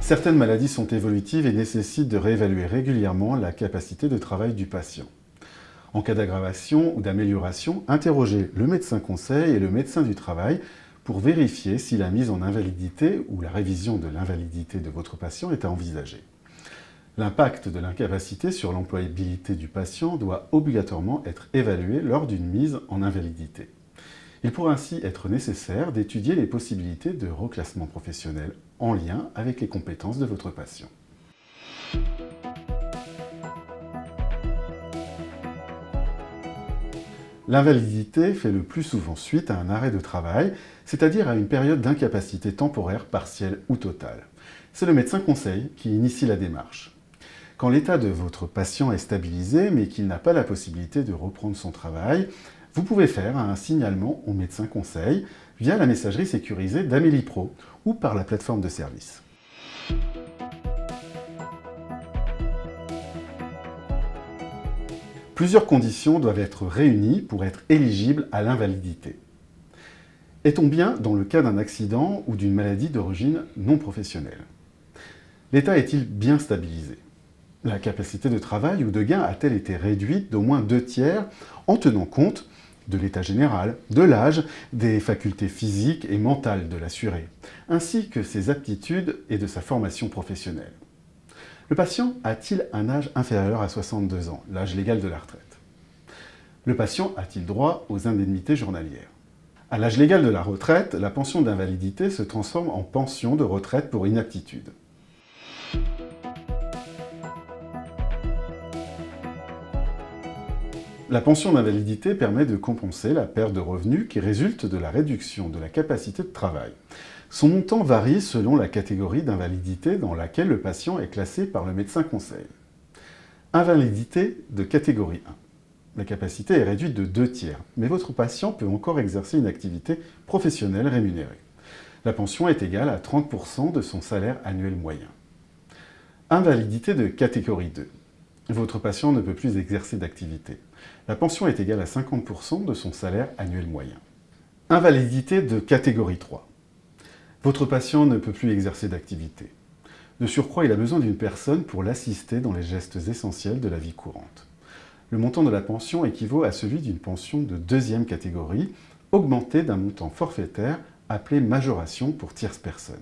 Certaines maladies sont évolutives et nécessitent de réévaluer régulièrement la capacité de travail du patient. En cas d'aggravation ou d'amélioration, interrogez le médecin conseil et le médecin du travail pour vérifier si la mise en invalidité ou la révision de l'invalidité de votre patient est à envisager. L'impact de l'incapacité sur l'employabilité du patient doit obligatoirement être évalué lors d'une mise en invalidité. Il pourra ainsi être nécessaire d'étudier les possibilités de reclassement professionnel en lien avec les compétences de votre patient. L'invalidité fait le plus souvent suite à un arrêt de travail, c'est-à-dire à une période d'incapacité temporaire, partielle ou totale. C'est le médecin conseil qui initie la démarche. Quand l'état de votre patient est stabilisé, mais qu'il n'a pas la possibilité de reprendre son travail, vous pouvez faire un signalement au médecin conseil via la messagerie sécurisée d'Amélie Pro ou par la plateforme de service. Plusieurs conditions doivent être réunies pour être éligible à l'invalidité. Est-on bien dans le cas d'un accident ou d'une maladie d'origine non professionnelle? L'état est-il bien stabilisé? La capacité de travail ou de gain a-t-elle été réduite d'au moins 2/3 en tenant compte de l'état général, de l'âge, des facultés physiques et mentales de l'assuré, ainsi que ses aptitudes et de sa formation professionnelle? Le patient a-t-il un âge inférieur à 62 ans, l'âge légal de la retraite? Le patient a-t-il droit aux indemnités journalières? À l'âge légal de la retraite, la pension d'invalidité se transforme en pension de retraite pour inaptitude. La pension d'invalidité permet de compenser la perte de revenus qui résulte de la réduction de la capacité de travail. Son montant varie selon la catégorie d'invalidité dans laquelle le patient est classé par le médecin conseil. Invalidité de catégorie 1. La capacité est réduite de 2/3, mais votre patient peut encore exercer une activité professionnelle rémunérée. La pension est égale à 30% de son salaire annuel moyen. Invalidité de catégorie 2. Votre patient ne peut plus exercer d'activité. La pension est égale à 50% de son salaire annuel moyen. Invalidité de catégorie 3. Votre patient ne peut plus exercer d'activité. De surcroît, il a besoin d'une personne pour l'assister dans les gestes essentiels de la vie courante. Le montant de la pension équivaut à celui d'une pension de deuxième catégorie, augmentée d'un montant forfaitaire appelé majoration pour tierce personne.